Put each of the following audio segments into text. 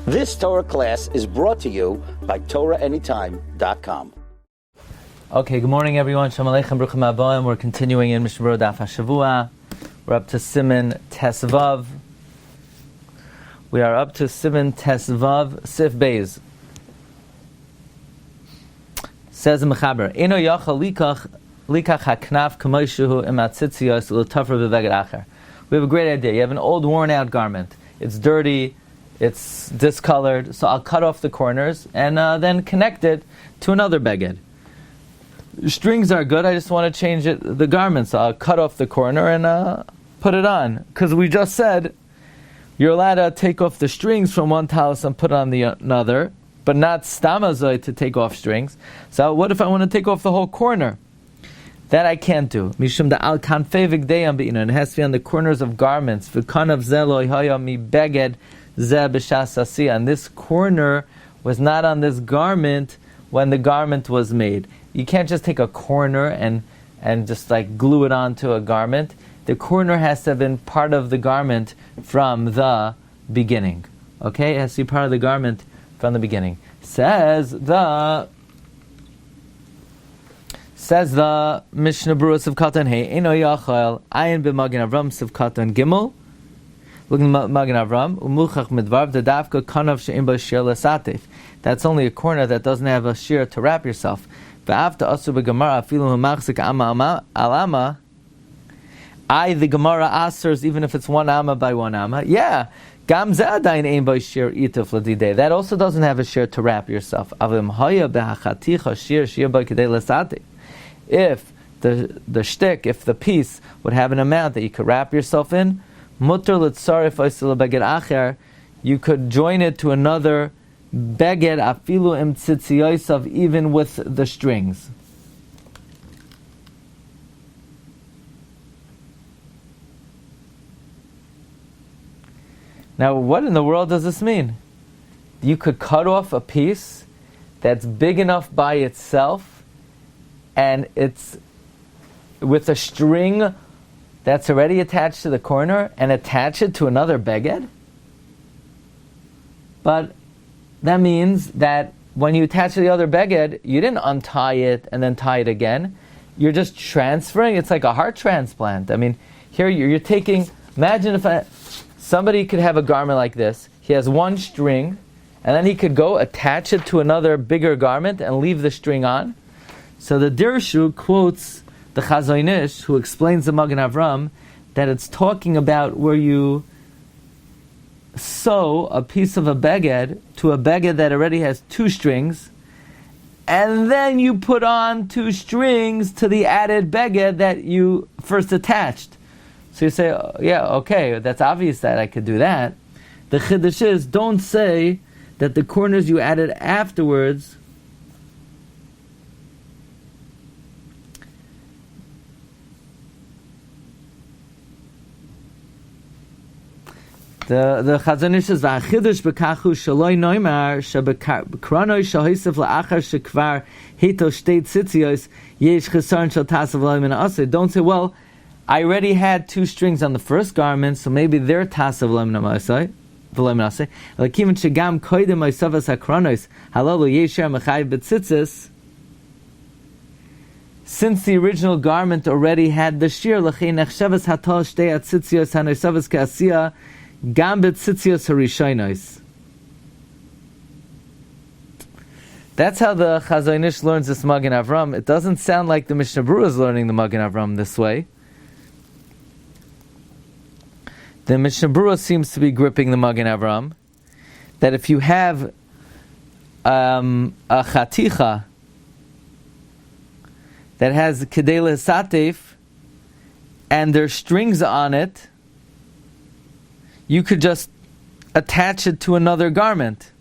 This Torah class is brought to you by TorahAnytime.com. Okay, good morning everyone. Shalom Aleichem, Bruchim Habayim. We're continuing in Mishna Berura Daf Hashavua. We're up to Siman Tesvav. We are up to Siman Tesvav Sif Beis. Says the Mechaber, Eno yachal likach haknaf k'moishuhu imatzitzios l'tafra b'veged acher. We have a great idea. You have an old worn out garment. It's dirty, it's discolored, so I'll cut off the corners and then connect it to another beged. Strings are good, I just want to change the garment, so I'll cut off the corner and put it on. Because we just said you're allowed to take off the strings from one talis and put on the another, but not stamazoi to take off strings. So what if I want to take off the whole corner? That I can't do. Mishum da al kanfei v'gdei be'ina. It has to be on the corners of garments. V'kanav zeloi haya mi beged zeh b'shas asiyah. And this corner was not on this garment when the garment was made. You can't just take a corner and just like glue it onto a garment. The corner has to have been part of the garment from the beginning. Okay? It has to be part of the garment from the beginning. Says the Mishna Berura Sivkatan Hey Eno Yachal Ayin b'Magen Avram Sivkatan Gimel. Look at Magen Avram Umuchach Midvarv the Dafka Kanav She'im Ba Shir Lesatif. That's only a corner that doesn't have a shear to wrap yourself. V'afta Asu b'Gemara Afilu Hamachzik Ama Alama. The Gemara asers even if it's one amma by one amma. Yeah. Gam Zadayin Ein Ba Shir Ituf Ladidei. That also doesn't have a shear to wrap yourself. Avim Haya B'Hachaticha Shir Ba Kedei Lesatif. If the shtick, if the piece would have an amount that you could wrap yourself in, mutter litzarif oisel beged acher, you could join it to another beged afilu im tzitziyosav, even with the strings. Now, what in the world does this mean? You could cut off a piece that's big enough by itself, and it's with a string that's already attached to the corner, and attach it to another beged? But that means that when you attach to the other beged, you didn't untie it and then tie it again. You're just transferring. It's like a heart transplant. I mean, here you're taking, imagine if somebody could have a garment like this. He has one string, and then he could go attach it to another bigger garment and leave the string on. So the Dirshu quotes the Chazonish, who explains the Magen Avram, that it's talking about where you sew a piece of a beged to a beged that already has two strings, and then you put on two strings to the added beged that you first attached. So you say, oh, yeah, okay, that's obvious that I could do that. The Chiddush is, don't say that the corners you added afterwards The Chazonish says v'achidush b'kachu shaloi noimar shebekranoi shahisef la'achar shekvar heto shtei tzitzios yesh chesaron shal tasav loy min aseh. Don't say, well, I already had two strings on the first garment, so maybe they're tasav loy min aseh. Lakimin shegam koidem oisavas hakranos halalu yesher mechayiv b'tzitzis. Since the original garment already had the shear, l'chein nechshavas hatal shtei atzitzios hanoisavas ka'asiyah Gambit Tzitzios Harishainos. That's how the Chazonish learns this Magen Avram. It doesn't sound like the Mishna Berura is learning the Magen Avram this way. The Mishna Berura seems to be gripping the Magen Avram, that if you have a chaticha that has kedei lesateif and there's strings on it, you could just attach it to another garment.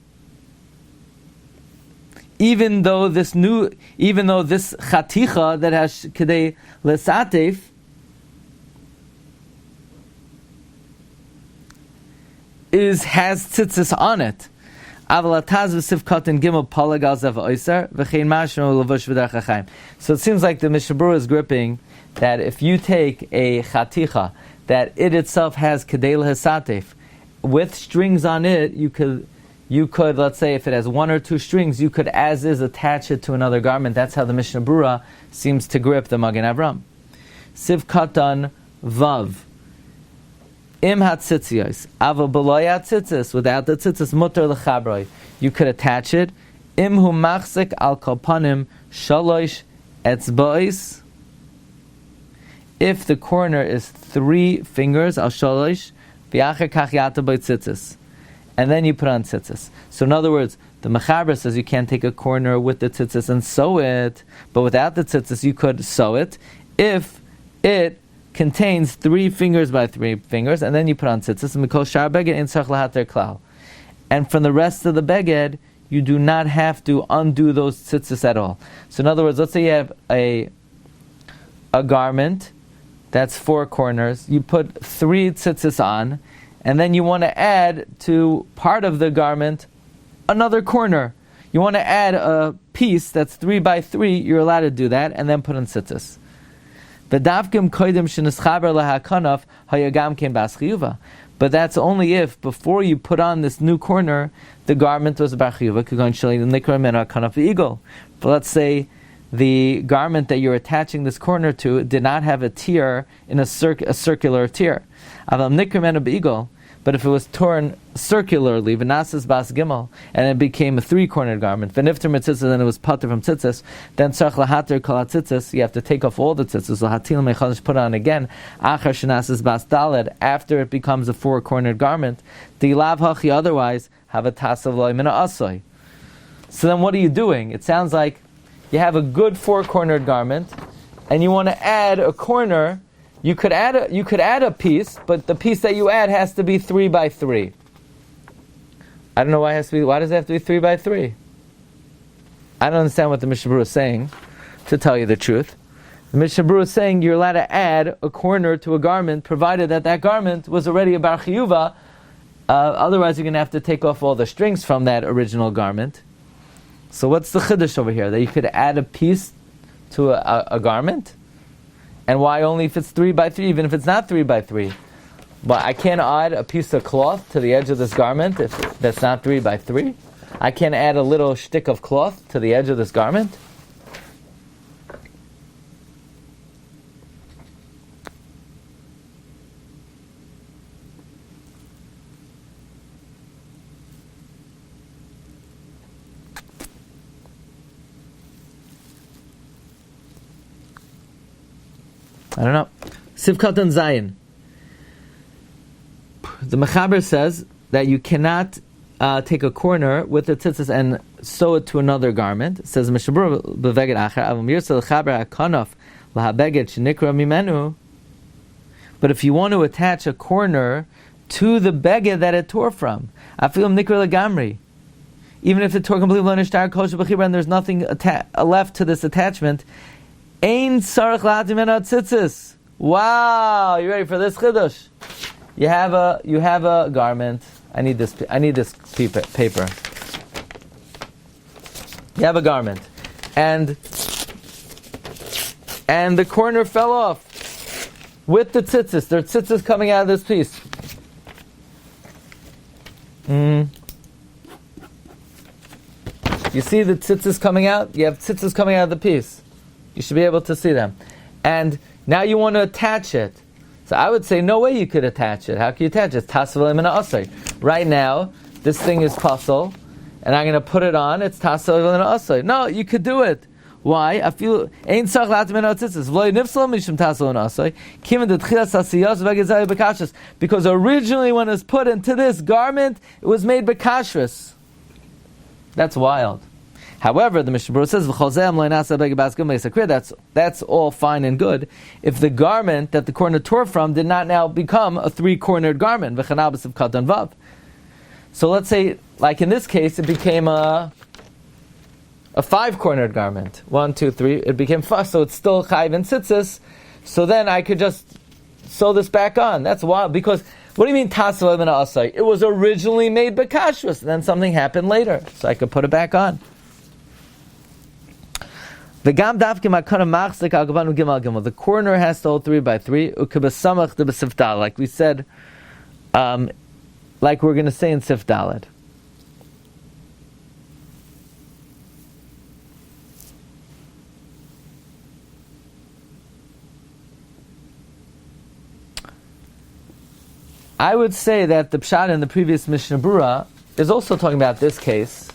Even though this chaticha that has kedei lesateif has tzitzis on it. So it seems like the Mishna Berura is gripping that if you take a chaticha that it itself has kedei lesateif with strings on it, you could you could, let's say, if it has one or two strings, you could, as is, attach it to another garment. That's how the Mishna Berura seems to grip the Magen Avram. Siv Katan Vav. Im hatzitziyos, ava beloy hatzitzis, without the tzitzis, mutter lechabroi. You could attach it. Im hu machzik al kolpanim shalosh etzbois. If the corner is 3 fingers, al shalosh, v'acher kach yata boi tzitzis. And then you put on tzitzis. So in other words, the Mechaber says you can't take a corner with the tzitzis and sew it, but without the tzitzis you could sew it if it contains 3 fingers by 3 fingers, and then you put on tzitzis. And from the rest of the beged, you do not have to undo those tzitzis at all. So in other words, let's say you have a garment that's 4 corners. You put 3 tzitzis on, and then you want to add to part of the garment another corner. You want to add a piece that's 3 by 3. You're allowed to do that, and then put on tzitzis. But that's only if, before you put on this new corner, the garment was bar chiyuva. But let's say the garment that you're attaching this corner to did not have a tier in a circular tier. But if it was torn circularly, v'nasas bas gimel, and it became a 3-cornered garment, v'nifter mitzitzis, and it was pater from tzitzis, then tzarch lahater kol tzitzis, you have to take off all the tzitzis, lahatil mechadish, put on again, achar shenasas bas daled, after it becomes a 4-cornered garment, dilav hachi, otherwise, have a tasav loy mina asoy. So then what are you doing? It sounds like you have a good 4-cornered garment, and you want to add a corner. You could add a piece, but the piece that you add has to be 3 by 3. I don't know why it has to be. Why does it have to be 3 by 3? I don't understand what the Mishna Berura is saying, to tell you the truth. The Mishna Berura is saying you're allowed to add a corner to a garment, provided that garment was already a bar chiyuva. Otherwise, you're going to have to take off all the strings from that original garment. So what's the chiddush over here? That you could add a piece to a garment? And why only if it's 3 by 3, even if it's not 3 by 3? But I can't add a piece of cloth to the edge of this garment if that's not 3 by 3. I can't add a little shtick of cloth to the edge of this garment. I don't know. Sivkat and Zayin. The Mechaber says that you cannot take a corner with the tzitzis and sew it to another garment. It says Mishna Berura beveged acher avum yirtzeh lechaber hakanaf lahabeged shenikra mimenu. But if you want to attach a corner to the beged that it tore from, afilim nikra legamri, even if it tore completely l'nishtar kosher b'chibra and there's nothing left to this attachment, ein sarach lahatim mena tzitzis. Wow, you ready for this chiddush? You have a garment. I need this paper. You have a garment, and the corner fell off with the tzitzis. There are tzitzis coming out of this piece. You see the tzitzis coming out? You have tzitzis coming out of the piece. You should be able to see them. And now you want to attach it. So I would say, no way you could attach it. How can you attach it? Right now, this thing is puzzle, and I'm going to put it on. It's tasel. No, you could do it. Why? I feel because originally when it was put into this garment, it was made bekashrus. That's wild. However, the Mishna Berura says, that's all fine and good if the garment that the corner tore from did not now become a 3-cornered garment. So let's say, like in this case, it became a 5-cornered garment. 1, 2, 3. It became 5, so it's still chayv and tzitzis. So then I could just sew this back on. That's wild. Because, what do you mean tasel ibn asay? It was originally made bekashrus, and then something happened later. So I could put it back on. The corner has to hold 3 by 3. Like we said, like we're going to say in Sif Daled. I would say that the pshat in the previous Mishna Berura is also talking about this case,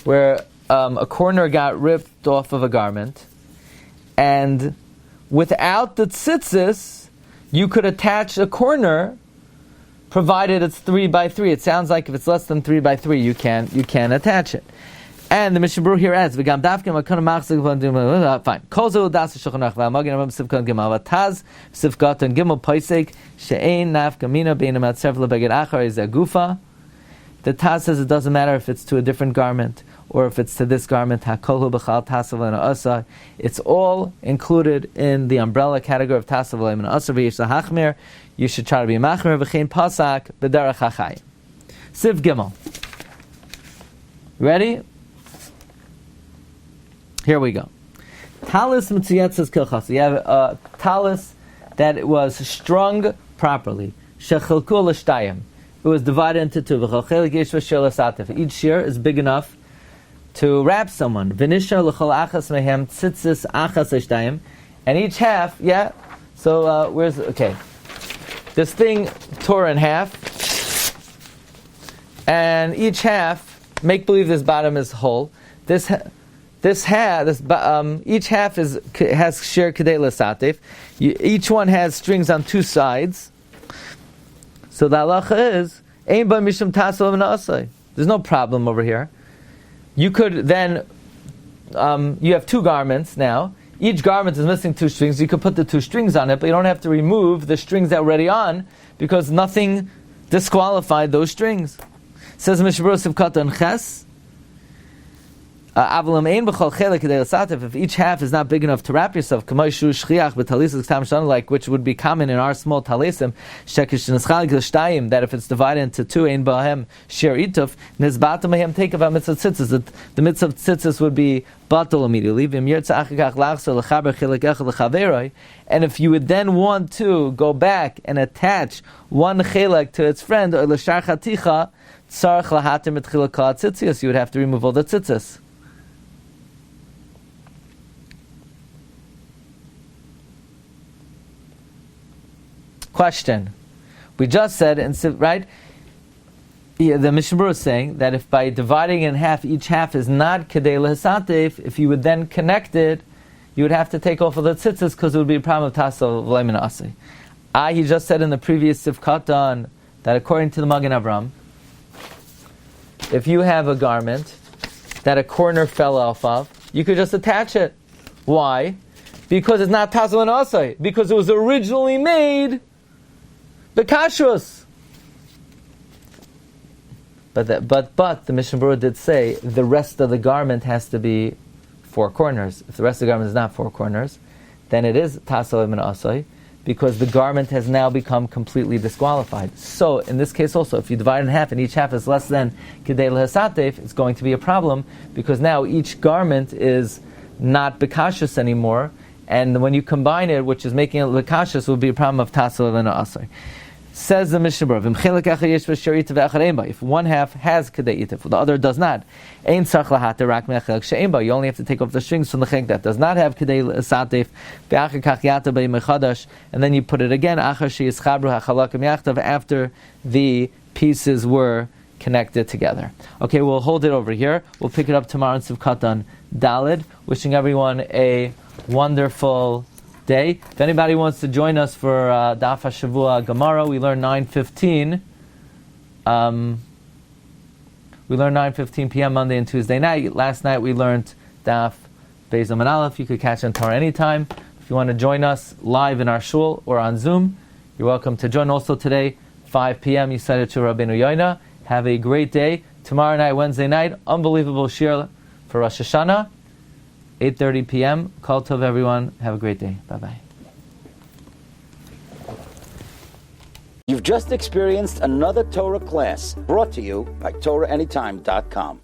where a corner got ripped off of a garment, and without the tzitzis, you could attach a corner, provided it's 3 by 3. It sounds like if it's less than 3 by 3, you can attach it. And the Mishna Berura here adds, fine. Kolzo das shulchan aruch v'amagin sivkot gimel vataz sivkot and gimel paisek she'ein nafkamina bein amatzev lebeged achar is a gufa. The Taz says it doesn't matter if it's to a different garment or if it's to this garment. Hakolhu b'chal tasav asa. It's all included in the umbrella category of tasav and asa v'yish lahachmir. You should try to be machmir v'chein pasak b'derech hachayim. Siv gimel. Ready? Here we go. Talis mitziyetzes kilchas. You have a talis that was strung properly. Shechelku l'shtayim. It was divided into two. Each shear is big enough to wrap someone. V'nishar l'chol achas mehem tzitzis achas l'shtayim. And each half, yeah. So where's okay? This thing tore in half, and each half, make believe this bottom is whole. Each half has shir kedei l'satif. Each one has strings on two sides. So the halacha is ein ba mishum tasel v'na'asai. There's no problem over here. You could then you have two garments now. Each garment is missing two strings. You could put the two strings on it, but you don't have to remove the strings that were already on because nothing disqualified those strings. Says Mishna Berura Sivkata and Ches. If each half is not big enough to wrap yourself, like which would be common in our small talisim, that if it's divided into two, ein bahem shir ituf, take about mitzvah tzitzis, the mitzvah tzitzis would be batal immediately. And if you would then want to go back and attach one chelek to its friend, you would have to remove all the tzitzis. Question. We just said, right? The Mishna Berura is saying that if by dividing in half, each half is not kedei lehasatif, if you would then connect it, you would have to take off of the tzitzis because it would be a problem of tasel v'leimin asi. He just said in the previous sivkatan that according to the Magen Avram, if you have a garment that a corner fell off of, you could just attach it. Why? Because it's not tasel and asay. Because it was originally made Bekashrus. But the Mishna Berura did say the rest of the garment has to be four corners. If the rest of the garment is not four corners, then it is tasel and asay, because the garment has now become completely disqualified. So in this case also, if you divide it in half and each half is less than kedei lehasatif, it's going to be a problem because now each garment is not bekashrus anymore, and when you combine it, which is making it bekashrus, will be a problem of tasel and asay. Says the Mishna Berura, if one half has kedei itif, the other does not, you only have to take off the strings from the chelek that does not have kedei satif, and then you put it again after the pieces were connected together. Okay, we'll hold it over here. We'll pick it up tomorrow in Sivkatan Dalid. Wishing everyone a wonderful day. If anybody wants to join us for Daf Hashavua Gemara, we learn 9:15. We learn 9:15 p.m. Monday and Tuesday night. Last night we learned Daf Beis Amud Aleph. You could catch on Torah anytime. If you want to join us live in our shul or on Zoom, you're welcome to join. Also today, 5 p.m. You said it to Rabbeinu Yoina. Have a great day. Tomorrow night, Wednesday night, unbelievable shiur for Rosh Hashanah. 8:30 p.m. Kol tov, everyone. Have a great day. Bye-bye. You've just experienced another Torah class brought to you by TorahAnytime.com.